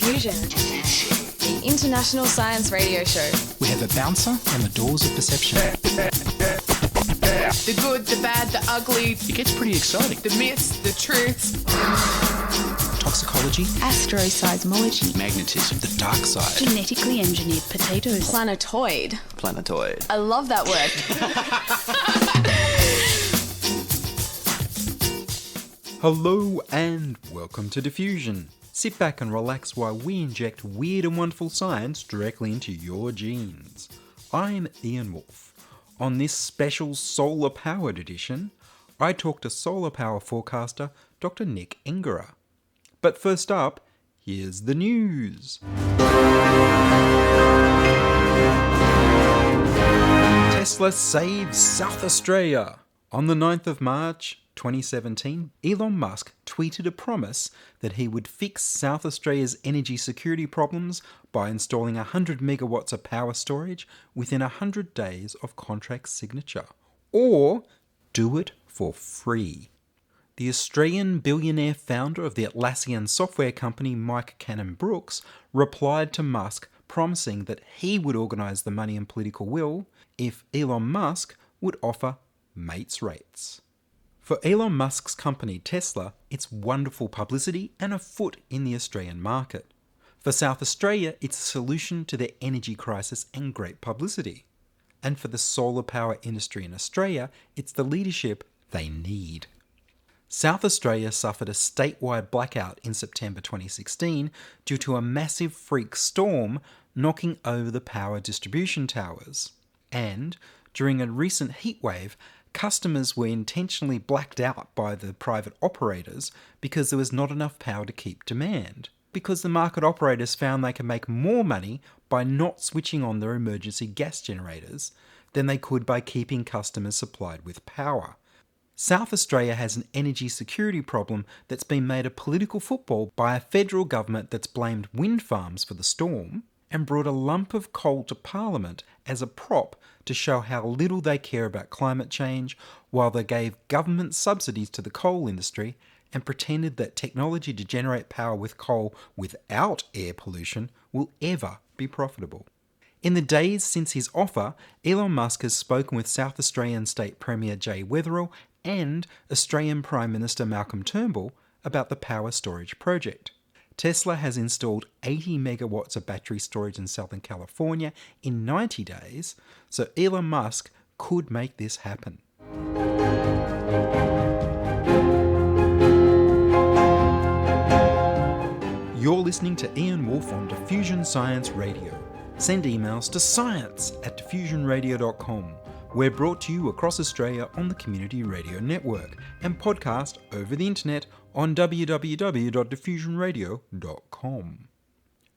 Diffusion, the international science radio show. We have a bouncer on the doors of perception. The good, the bad, the ugly. It gets pretty exciting. The myths, the truths. Toxicology. Astroseismology. Magnetism. The dark side. Genetically engineered potatoes. Planetoid. I love that word. Hello and welcome to Diffusion. Sit back and relax while we inject weird and wonderful science directly into your genes. I'm Ian Woolf. On this special solar-powered edition, I talk to solar power forecaster Dr. Nick Engerer. But first up, here's the news. Tesla saves South Australia. On the 9th of March 2017, Elon Musk tweeted a promise that he would fix South Australia's energy security problems by installing 100 megawatts of power storage within 100 days of contract signature. Or do it for free. The Australian billionaire founder of the Atlassian software company, Mike Cannon-Brookes, replied to Musk promising that he would organise the money and political will if Elon Musk would offer mates rates. For Elon Musk's company Tesla, it's wonderful publicity and a foot in the Australian market. For South Australia, it's a solution to their energy crisis and great publicity. And for the solar power industry in Australia, it's the leadership they need. South Australia suffered a statewide blackout in September 2016 due to a massive freak storm knocking over the power distribution towers. And during a recent heatwave, customers were intentionally blacked out by the private operators because there was not enough power to keep demand, because the market operators found they could make more money by not switching on their emergency gas generators than they could by keeping customers supplied with power. South Australia has an energy security problem that's been made a political football by a federal government that's blamed wind farms for the storm and brought a lump of coal to Parliament as a prop to show how little they care about climate change, while they gave government subsidies to the coal industry and pretended that technology to generate power with coal without air pollution will ever be profitable. In the days since his offer, Elon Musk has spoken with South Australian State Premier Jay Weatherill and Australian Prime Minister Malcolm Turnbull about the power storage project. Tesla has installed 80 megawatts of battery storage in Southern California in 90 days, so Elon Musk could make this happen. You're listening to Ian Woolf on Diffusion Science Radio. Send emails to science@diffusionradio.com. We're brought to you across Australia on the Community Radio Network and podcast over the internet on www.diffusionradio.com.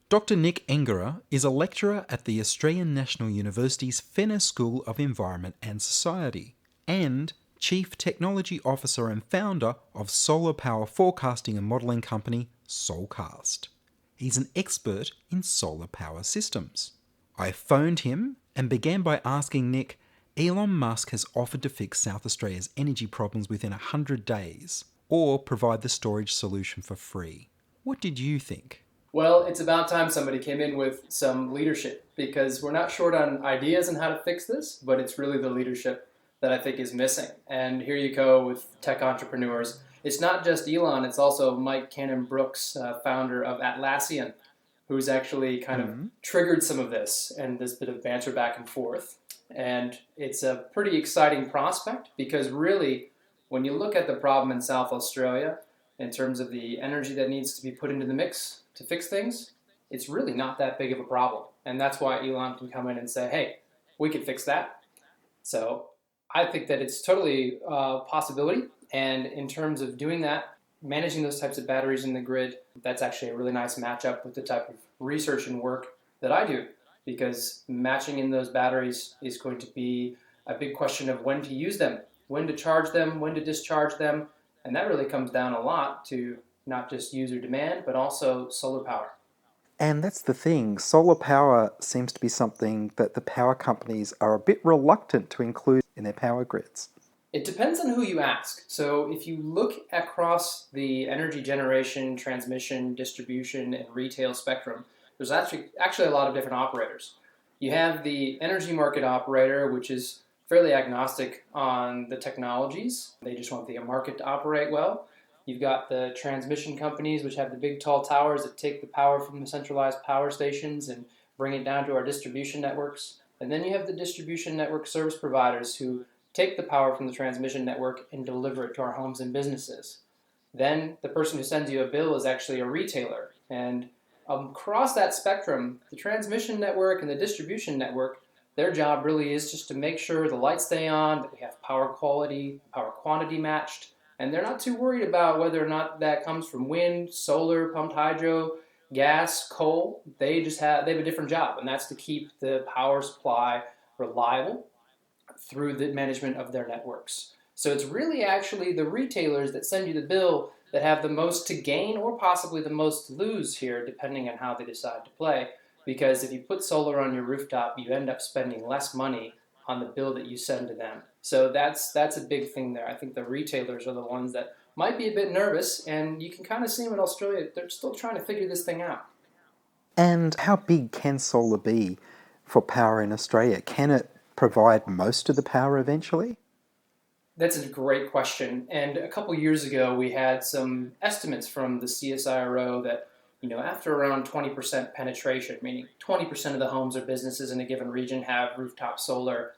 Dr. Nick Engerer is a lecturer at the Australian National University's Fenner School of Environment and Society and Chief Technology Officer and founder of solar power forecasting and modelling company Solcast. He's an expert in solar power systems. I phoned him and began by asking Nick, Elon Musk has offered to fix South Australia's energy problems within 100 days, or provide the storage solution for free. What did you think? Well, it's about time somebody came in with some leadership, because we're not short on ideas on how to fix this, but it's really the leadership that I think is missing. And here you go with tech entrepreneurs. It's not just Elon, it's also Mike Cannon-Brookes, founder of Atlassian, who's actually kind of triggered some of this and this bit of banter back and forth. And it's a pretty exciting prospect, because really, when you look at the problem in South Australia, in terms of the energy that needs to be put into the mix to fix things, it's really not that big of a problem. And that's why Elon can come in and say, hey, we can fix that. So I think that it's totally a possibility. And in terms of doing that, managing those types of batteries in the grid, that's actually a really nice matchup with the type of research and work that I do, because matching in those batteries is going to be a big question of when to use them, when to charge them, when to discharge them. And that really comes down a lot to not just user demand, but also solar power. And that's the thing, solar power seems to be something that the power companies are a bit reluctant to include in their power grids. It depends on who you ask. So if you look across the energy generation, transmission, distribution, and retail spectrum, there's actually a lot of different operators. You have the energy market operator, which is fairly agnostic on the technologies. They just want the market to operate well. You've got the transmission companies, which have the big tall towers that take the power from the centralized power stations and bring it down to our distribution networks. And then you have the distribution network service providers who take the power from the transmission network and deliver it to our homes and businesses. Then the person who sends you a bill is actually a retailer. And across that spectrum, the transmission network and the distribution network, their job really is just to make sure the lights stay on, that we have power quality, power quantity matched, and they're not too worried about whether or not that comes from wind, solar, pumped hydro, gas, coal. They have a different job, and that's to keep the power supply reliable through the management of their networks. So it's really actually the retailers that send you the bill that have the most to gain or possibly the most to lose here, depending on how they decide to play. Because if you put solar on your rooftop, you end up spending less money on the bill that you send to them. So that's a big thing there. I think the retailers are the ones that might be a bit nervous, and you can kind of see them in Australia. They're still trying to figure this thing out. And how big can solar be for power in Australia? Can it provide most of the power eventually? That's a great question. And a couple years ago, we had some estimates from the CSIRO that, after around 20% penetration, meaning 20% of the homes or businesses in a given region have rooftop solar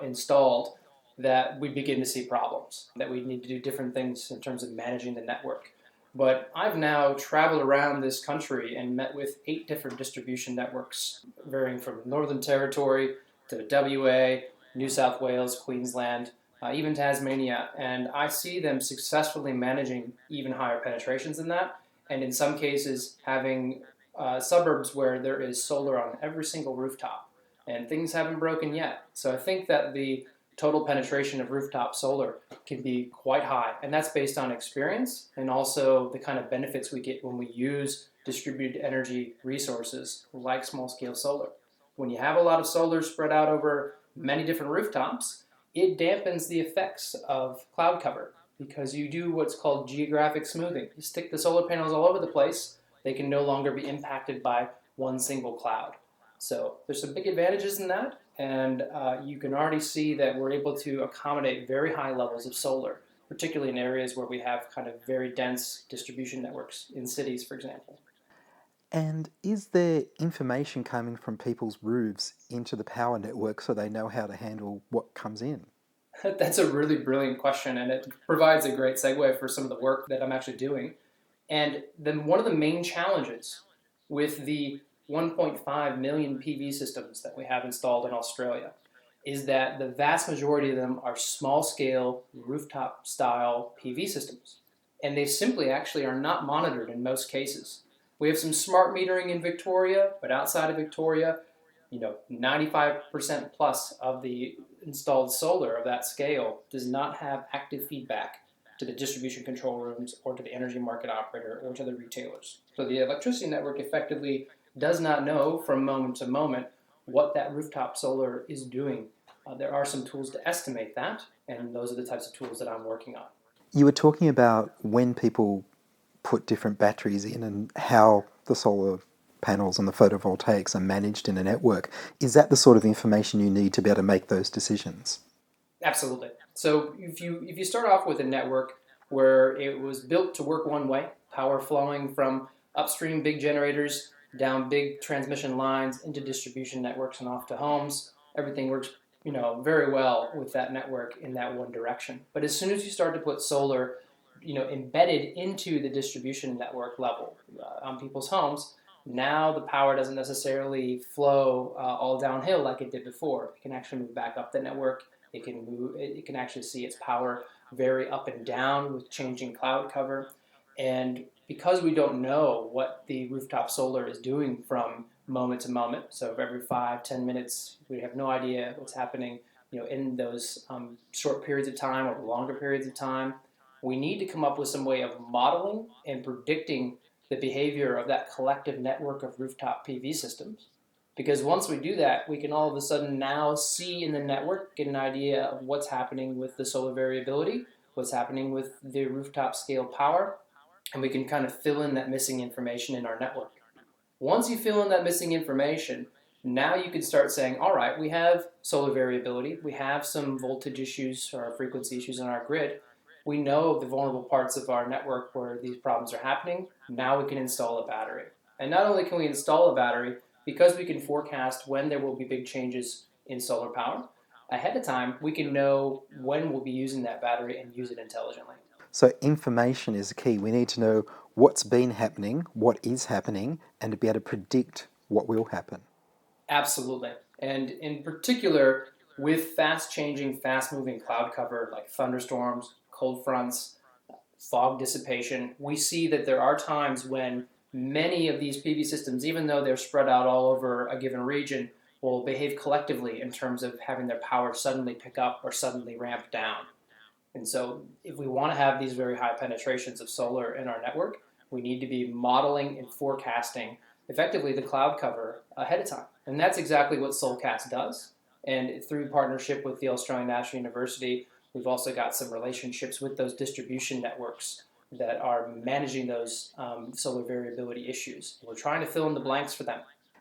installed, that we begin to see problems, that we need to do different things in terms of managing the network. But I've now traveled around this country and met with 8 different distribution networks, varying from Northern Territory to WA, New South Wales, Queensland, even Tasmania, and I see them successfully managing even higher penetrations than that, and in some cases having suburbs where there is solar on every single rooftop, and things haven't broken yet. So I think that the total penetration of rooftop solar can be quite high, and that's based on experience and also the kind of benefits we get when we use distributed energy resources like small-scale solar. When you have a lot of solar spread out over many different rooftops, it dampens the effects of cloud cover because you do what's called geographic smoothing. You stick the solar panels all over the place, they can no longer be impacted by one single cloud. So there's some big advantages in that, and you can already see that we're able to accommodate very high levels of solar, particularly in areas where we have kind of very dense distribution networks in cities, for example. And is there information coming from people's roofs into the power network so they know how to handle what comes in? That's a really brilliant question, and it provides a great segue for some of the work that I'm actually doing. And then one of the main challenges with the 1.5 million PV systems that we have installed in Australia is that the vast majority of them are small-scale, rooftop-style PV systems. And they simply actually are not monitored in most cases. We have some smart metering in Victoria, but outside of Victoria, 95% plus of the installed solar of that scale does not have active feedback to the distribution control rooms or to the energy market operator or to the retailers. So the electricity network effectively does not know from moment to moment what that rooftop solar is doing. There are some tools to estimate that, and those are the types of tools that I'm working on. You were talking about when people put different batteries in and how the solar panels and the photovoltaics are managed in a network. Is that the sort of information you need to be able to make those decisions? Absolutely. So if you start off with a network where it was built to work one way, power flowing from upstream big generators down big transmission lines into distribution networks and off to homes, everything works very well with that network in that one direction. But as soon as you start to put solar embedded into the distribution network level on people's homes, now the power doesn't necessarily flow all downhill like it did before. It can actually move back up the network. It can actually see its power vary up and down with changing cloud cover. And because we don't know what the rooftop solar is doing from moment to moment, so every 5-10 minutes, we have no idea what's happening in those short periods of time or longer periods of time, we need to come up with some way of modeling and predicting the behavior of that collective network of rooftop PV systems Because once we do that, we can all of a sudden now see in the network, get an idea of what's happening with the solar variability, what's happening with the rooftop scale power, and we can kind of fill in that missing information in our network. Once you fill in that missing information, now you can start saying, all right, we have solar variability, we have some voltage issues or frequency issues on our grid. We know the vulnerable parts of our network where these problems are happening. Now we can install a battery. And not only can we install a battery, because we can forecast when there will be big changes in solar power, ahead of time, we can know when we'll be using that battery and use it intelligently. So information is key. We need to know what's been happening, what is happening, and to be able to predict what will happen. Absolutely. And in particular, with fast-changing, fast-moving cloud cover like thunderstorms, cold fronts, fog dissipation, we see that there are times when many of these PV systems, even though they're spread out all over a given region, will behave collectively in terms of having their power suddenly pick up or suddenly ramp down. And so if we want to have these very high penetrations of solar in our network, we need to be modeling and forecasting effectively the cloud cover ahead of time. And that's exactly what Solcast does. And through partnership with the Australian National University, we've also got some relationships with those distribution networks that are managing those solar variability issues. We're trying to fill in the blanks for them.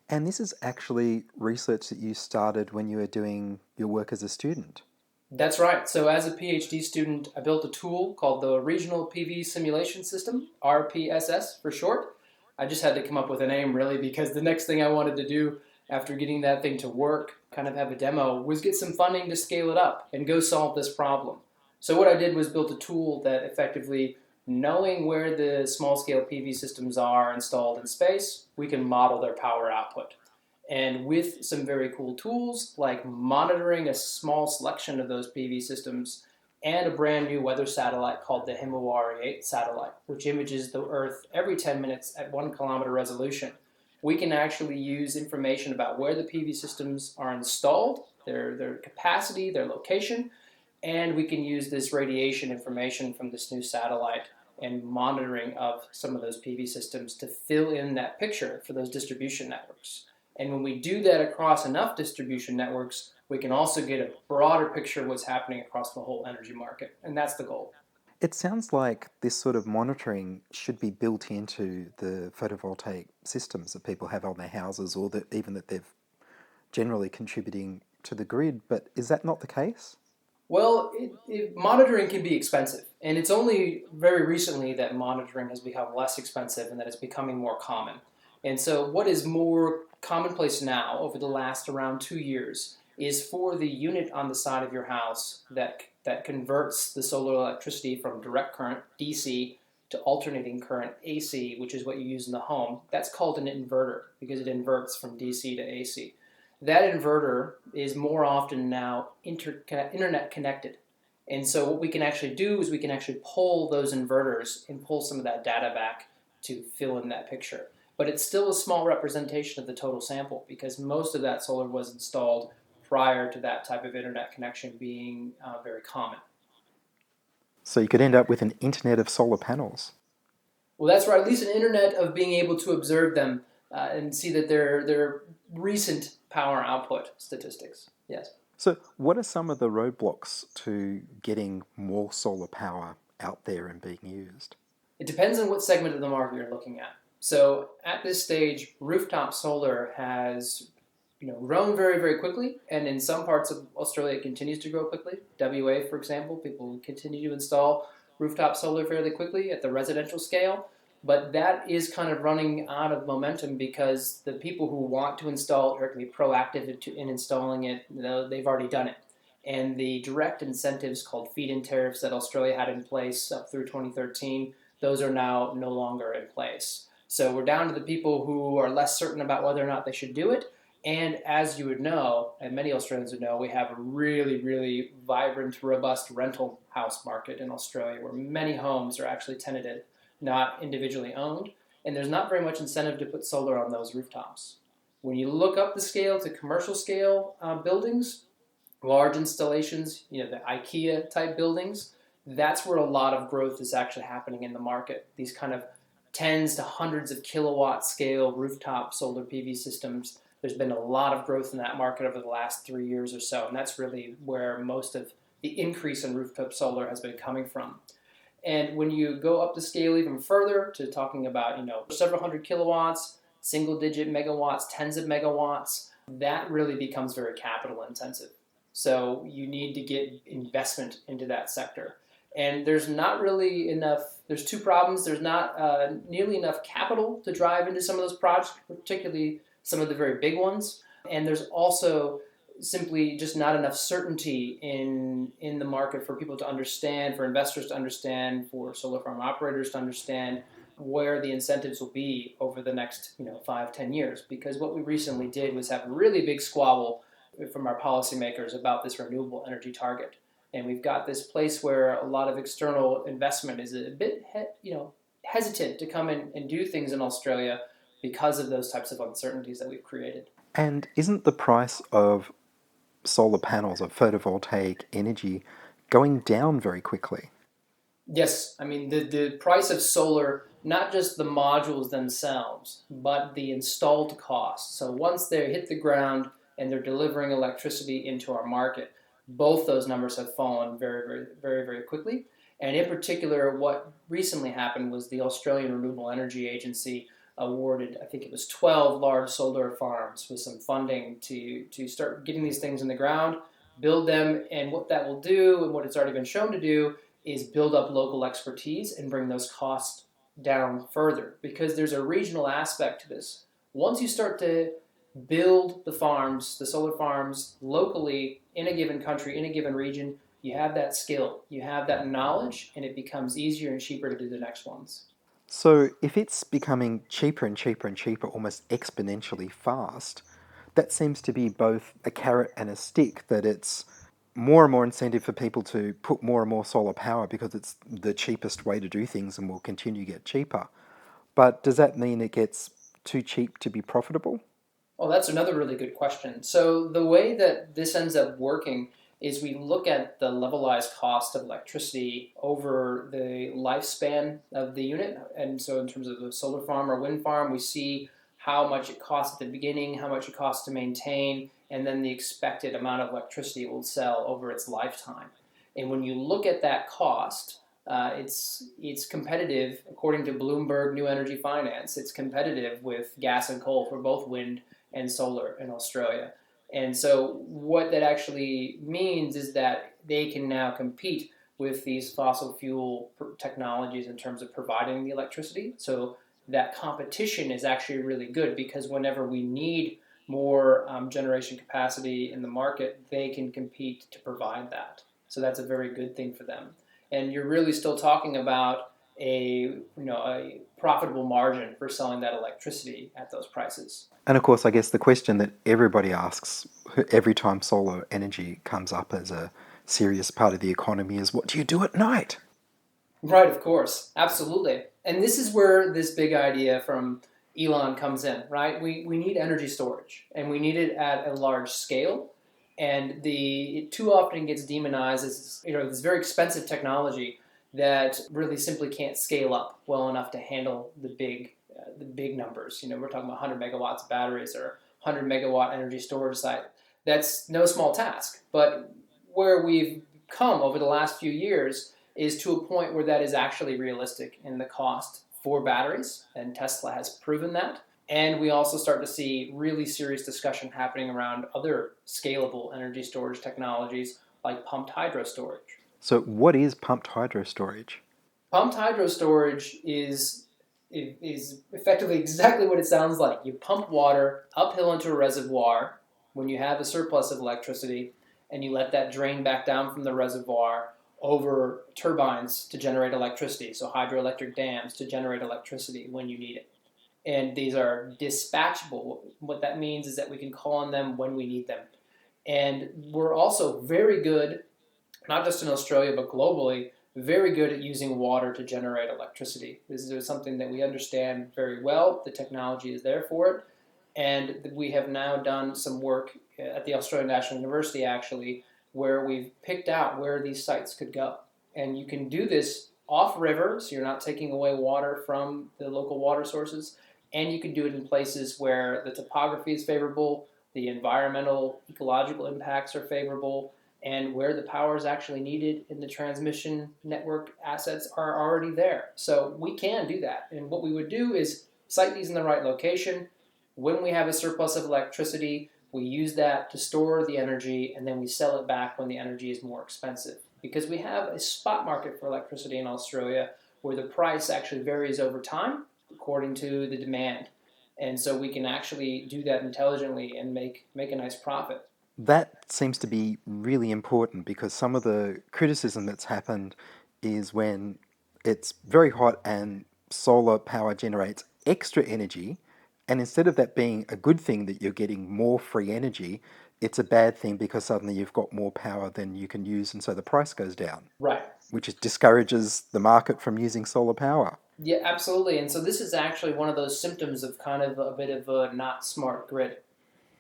And this is actually research that you started when you were doing your work as a student. That's right. So as a PhD student, I built a tool called the Regional PV Simulation System, RPSS for short. I just had to come up with a name really because the next thing I wanted to do after getting that thing to work, kind of have a demo, was get some funding to scale it up and go solve this problem. So what I did was built a tool that effectively, knowing where the small-scale PV systems are installed in space, we can model their power output. And with some very cool tools like monitoring a small selection of those PV systems and a brand new weather satellite called the Himawari 8 satellite, which images the Earth every 10 minutes at 1 kilometer resolution, we can actually use information about where the PV systems are installed, their capacity, their location, and we can use this radiation information from this new satellite and monitoring of some of those PV systems to fill in that picture for those distribution networks. And when we do that across enough distribution networks, we can also get a broader picture of what's happening across the whole energy market. And that's the goal. It sounds like this sort of monitoring should be built into the photovoltaic systems that people have on their houses, or that even that they're generally contributing to the grid. But is that not the case? Well, monitoring can be expensive, and it's only very recently that monitoring has become less expensive and that it's becoming more common. And so what is more commonplace now over the last around 2 years is for the unit on the side of your house that converts the solar electricity from direct current, DC, to alternating current, AC, which is what you use in the home. That's called an inverter because it inverts from DC to AC. That inverter is more often now internet connected. And so what we can actually do is we can actually pull those inverters and pull some of that data back to fill in that picture. But it's still a small representation of the total sample because most of that solar was installed prior to that type of internet connection being very common. So you could end up with an internet of solar panels. Well, that's right. At least an internet of being able to observe them and see that they're recent power output statistics. Yes. So what are some of the roadblocks to getting more solar power out there and being used? It depends on what segment of the market you're looking at. So at this stage, rooftop solar has grown very, very quickly, and in some parts of Australia it continues to grow quickly. WA, for example, people continue to install rooftop solar fairly quickly at the residential scale, but that is kind of running out of momentum because the people who want to install it are going to be proactive in installing it. They've already done it. And the direct incentives called feed-in tariffs that Australia had in place up through 2013, those are now no longer in place. So we're down to the people who are less certain about whether or not they should do it. And as you would know, and many Australians would know, we have a really, really vibrant, robust rental house market in Australia where many homes are actually tenanted, not individually owned, and there's not very much incentive to put solar on those rooftops. When you look up the scale to commercial scale buildings, large installations, the IKEA type buildings, that's where a lot of growth is actually happening in the market. These kind of tens to hundreds of kilowatt scale rooftop solar PV systems There's been a lot of growth in that market over the last 3 years or so, and that's really where most of the increase in rooftop solar has been coming from. And when you go up the scale even further to talking about, several hundred kilowatts, single-digit megawatts, tens of megawatts, that really becomes very capital intensive. So you need to get investment into that sector. And there's not really enough, there's two problems. There's not nearly enough capital to drive into some of those projects, particularly some of the very big ones. And there's also simply just not enough certainty in the market for people to understand, for investors to understand, for solar farm operators to understand where the incentives will be over the next 5-10 years. Because what we recently did was have a really big squabble from our policymakers about this renewable energy target. And we've got this place where a lot of external investment is a bit hesitant to come in and do things in Australia because of those types of uncertainties that we've created. And isn't the price of solar panels, of photovoltaic energy, going down very quickly? Yes, I mean the price of solar, not just the modules themselves, but the installed cost. So once they hit the ground and they're delivering electricity into our market, both those numbers have fallen very, very, very, very quickly. And in particular, what recently happened was the Australian Renewable Energy Agency awarded, I think it was 12 large solar farms with some funding to start getting these things in the ground, build them, and what that will do, and what it's already been shown to do, is build up local expertise and bring those costs down further, because there's a regional aspect to this. Once you start to build the farms, the solar farms, locally in a given country, in a given region, you have that skill, you have that knowledge, and it becomes easier and cheaper to do the next ones. So if it's becoming cheaper and cheaper and cheaper almost exponentially fast, that seems to be both a carrot and a stick, that it's more and more incentive for people to put more and more solar power because it's the cheapest way to do things and will continue to get cheaper. But does that mean it gets too cheap to be profitable? Oh, that's another really good question. So the way that this ends up working is we look at the levelized cost of electricity over the lifespan of the unit. And so in terms of a solar farm or wind farm, we see how much it costs at the beginning, how much it costs to maintain, and then the expected amount of electricity it will sell over its lifetime. And when you look at that cost, it's competitive, according to Bloomberg New Energy Finance, it's competitive with gas and coal for both wind and solar in Australia. And so what that actually means is that they can now compete with these fossil fuel technologies in terms of providing the electricity. So that competition is actually really good, because whenever we need more generation capacity in the market, they can compete to provide that. So that's a very good thing for them. And you're really still talking about a profitable margin for selling that electricity at those prices. And of course, I guess the question that everybody asks every time solar energy comes up as a serious part of the economy is, what do you do at night? Right, of course. Absolutely. And this is where this big idea from Elon comes in, right? We need energy storage, and we need it at a large scale. And it too often gets demonized as this very expensive technology that really simply can't scale up well enough to handle the big numbers. We're talking about 100 megawatts of batteries or 100 megawatt energy storage site. That's no small task. But where we've come over the last few years is to a point where that is actually realistic in the cost for batteries, and Tesla has proven that. And we also start to see really serious discussion happening around other scalable energy storage technologies like pumped hydro storage. So what is pumped hydro storage? Pumped hydro storage is effectively exactly what it sounds like. You pump water uphill into a reservoir when you have a surplus of electricity, and you let that drain back down from the reservoir over turbines to generate electricity, so hydroelectric dams to generate electricity when you need it. And these are dispatchable. What that means is that we can call on them when we need them. And we're also very good, not just in Australia but globally, very good at using water to generate electricity. This is something that we understand very well. The technology is there for it. And we have now done some work at the Australian National University, actually, where we've picked out where these sites could go. And you can do this off-river, so you're not taking away water from the local water sources. and you can do it in places where the topography is favorable, the environmental, ecological impacts are favorable, and where the power is actually needed in the transmission network assets are already there. So we can do that. And what we would do is site these in the right location. When we have a surplus of electricity, we use that to store the energy, and then we sell it back when the energy is more expensive. Because we have a spot market for electricity in Australia where the price actually varies over time according to the demand. And so we can actually do that intelligently and make a nice profit. That seems to be really important because some of the criticism that's happened is when it's very hot and solar power generates extra energy, and instead of that being a good thing that you're getting more free energy, it's a bad thing because suddenly you've got more power than you can use, and so the price goes down. Right. Which discourages the market from using solar power. Yeah, absolutely. And so this is actually one of those symptoms of kind of a bit of a not smart grid.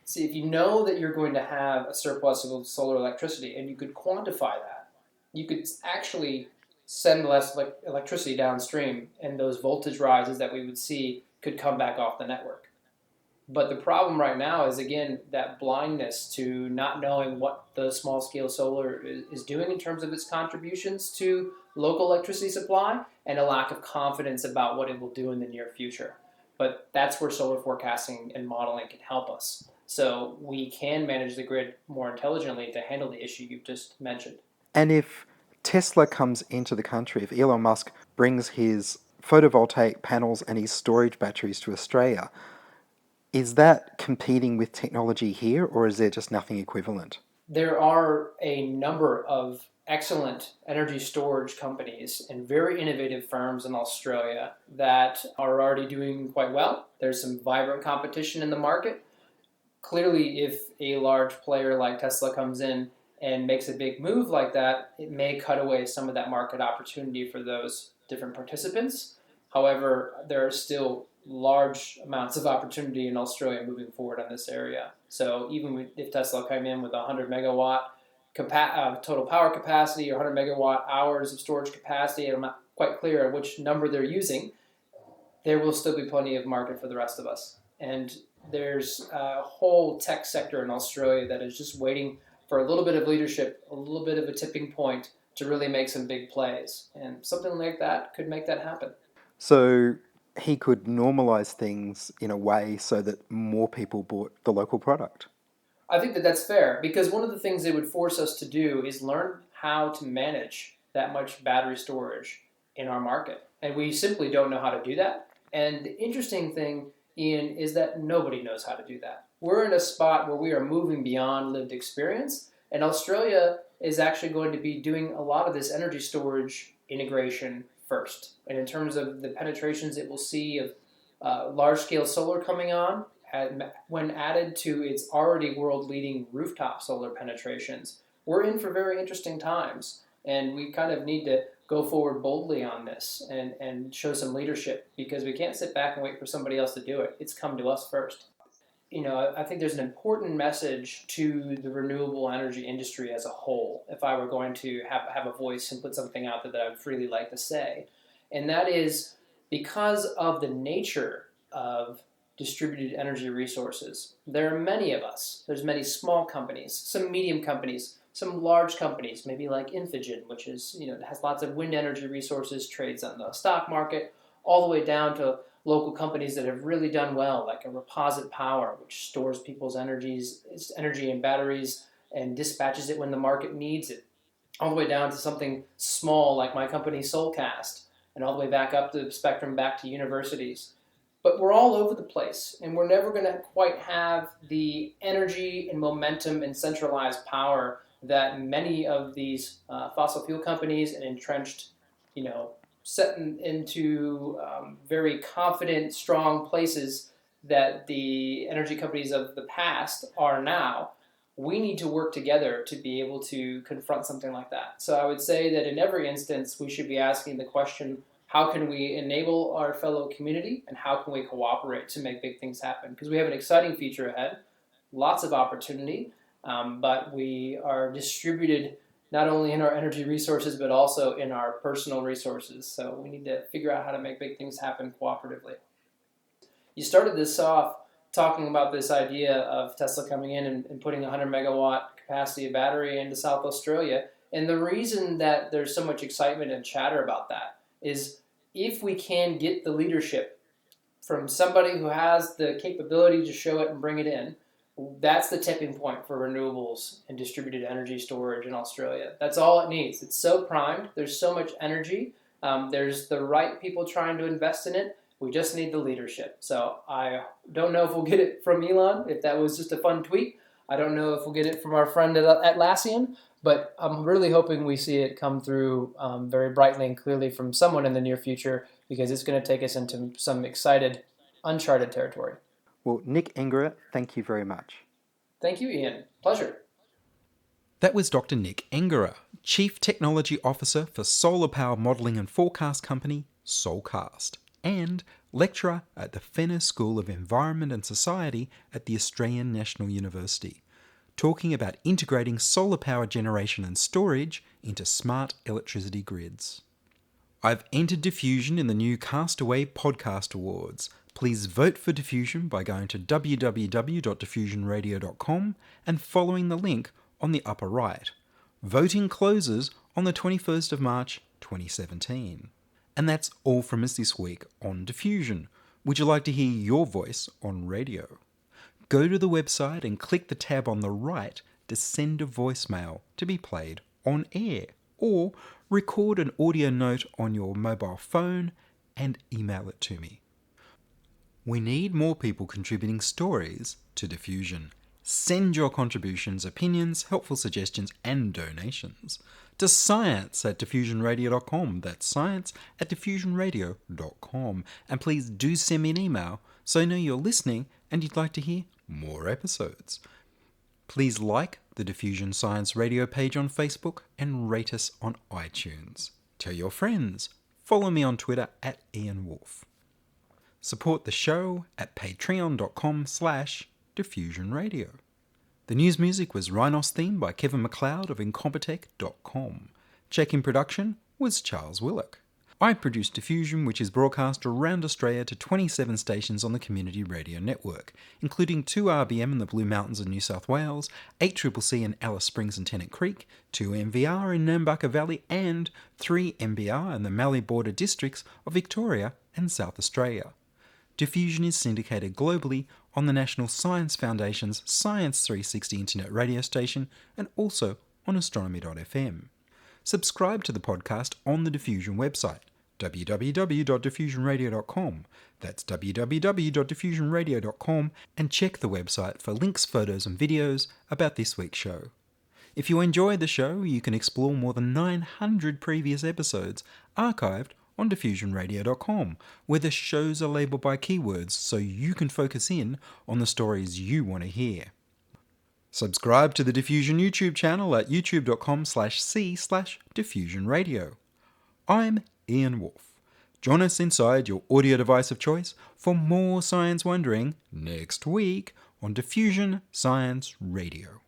See, if you know that you're going to have a surplus of solar electricity and you could quantify that, you could actually send less electricity downstream, and those voltage rises that we would see could come back off the network. But the problem right now is, again, that blindness to not knowing what the small-scale solar is doing in terms of its contributions to local electricity supply, and a lack of confidence about what it will do in the near future. But that's where solar forecasting and modeling can help us. So we can manage the grid more intelligently to handle the issue you've just mentioned. And if Tesla comes into the country, if Elon Musk brings his photovoltaic panels and his storage batteries to Australia, is that competing with technology here, or is there just nothing equivalent? There are a number of excellent energy storage companies and very innovative firms in Australia that are already doing quite well. There's some vibrant competition in the market. Clearly, if a large player like Tesla comes in and makes a big move like that, it may cut away some of that market opportunity for those different participants. However, there are still large amounts of opportunity in Australia moving forward on this area. So even if Tesla came in with 100 megawatt total power capacity or 100 megawatt hours of storage capacity, and I'm not quite clear which number they're using, there will still be plenty of market for the rest of us. And there's a whole tech sector in Australia that is just waiting for a little bit of leadership, a little bit of a tipping point to really make some big plays. And something like that could make that happen. So he could normalize things in a way so that more people bought the local product. I think that that's fair, because one of the things they would force us to do is learn how to manage that much battery storage in our market. And we simply don't know how to do that. And the interesting thing, Ian, is that nobody knows how to do that. We're in a spot where we are moving beyond lived experience, and Australia is actually going to be doing a lot of this energy storage integration first. And in terms of the penetrations it will see of large-scale solar coming on, when added to its already world-leading rooftop solar penetrations, we're in for very interesting times. And we kind of need to go forward boldly on this and show some leadership, because we can't sit back and wait for somebody else to do it. It's come to us first. You know, I think there's an important message to the renewable energy industry as a whole, if I were going to have a voice and put something out there that I would freely like to say. And that is, because of the nature of distributed energy resources, there are many of us. There's many small companies, some medium companies, some large companies, maybe like Diffusion, which is, has lots of wind energy resources, trades on the stock market, all the way down to local companies that have really done well, like a Reposit Power, which stores people's energy in batteries and dispatches it when the market needs it, all the way down to something small like my company Solcast, and all the way back up the spectrum back to universities. But we're all over the place, and we're never going to quite have the energy and momentum and centralized power that many of these fossil fuel companies and entrenched, set into very confident, strong places that the energy companies of the past are now. We need to work together to be able to confront something like that. So I would say that in every instance, we should be asking the question, how can we enable our fellow community, and how can we cooperate to make big things happen? Because we have an exciting future ahead, lots of opportunity, but we are distributed not only in our energy resources, but also in our personal resources. So we need to figure out how to make big things happen cooperatively. you started this off talking about this idea of Tesla coming in and putting a 100 megawatt capacity battery into South Australia. And the reason that there's so much excitement and chatter about that is if we can get the leadership from somebody who has the capability to show it and bring it in, that's the tipping point for renewables and distributed energy storage in Australia. That's all it needs. It's so primed. There's so much energy. There's the right people trying to invest in it. We just need the leadership. So I don't know if we'll get it from Elon, if that was just a fun tweet. I don't know if we'll get it from our friend at Atlassian, but I'm really hoping we see it come through very brightly and clearly from someone in the near future, because it's going to take us into some excited, uncharted territory. Well, Nick Engerer, thank you very much. Thank you, Ian. Pleasure. That was Dr. Nick Engerer, Chief Technology Officer for solar power modelling and forecast company Solcast, and lecturer at the Fenner School of Environment and Society at the Australian National University, talking about integrating solar power generation and storage into smart electricity grids. I've entered Diffusion in the new Castaway Podcast Awards. Please vote for Diffusion by going to www.diffusionradio.com and following the link on the upper right. Voting closes on the 21st of March 2017. And that's all from us this week on Diffusion. Would you like to hear your voice on radio? Go to the website and click the tab on the right to send a voicemail to be played on air, or record an audio note on your mobile phone and email it to me. We need more people contributing stories to Diffusion. Send your contributions, opinions, helpful suggestions, and donations to science@diffusionradio.com. That's science@diffusionradio.com. And please do send me an email so I know you're listening and you'd like to hear more episodes. Please like the Diffusion Science Radio page on Facebook and rate us on iTunes. Tell your friends. Follow me on Twitter @Ian Woolf. Support the show at patreon.com/diffusionradio. The news music was Rhinos theme by Kevin MacLeod of Incompetech.com. Check-in production was Charles Willock. I produced Diffusion, which is broadcast around Australia to 27 stations on the Community Radio Network, including 2 RBM in the Blue Mountains of New South Wales, 8CCC in Alice Springs and Tennant Creek, 2 MVR in Nambucca Valley, and 3 MBR in the Mallee Border districts of Victoria and South Australia. Diffusion is syndicated globally on the National Science Foundation's Science 360 internet radio station and also on astronomy.fm. Subscribe to the podcast on the Diffusion website, www.diffusionradio.com. That's www.diffusionradio.com, and check the website for links, photos and videos about this week's show. If you enjoyed the show, you can explore more than 900 previous episodes archived on diffusionradio.com, where the shows are labelled by keywords so you can focus in on the stories you want to hear. Subscribe to the Diffusion YouTube channel at youtube.com/c/diffusionradio. I'm Ian Woolf. Join us inside your audio device of choice for more science wondering next week on Diffusion Science Radio.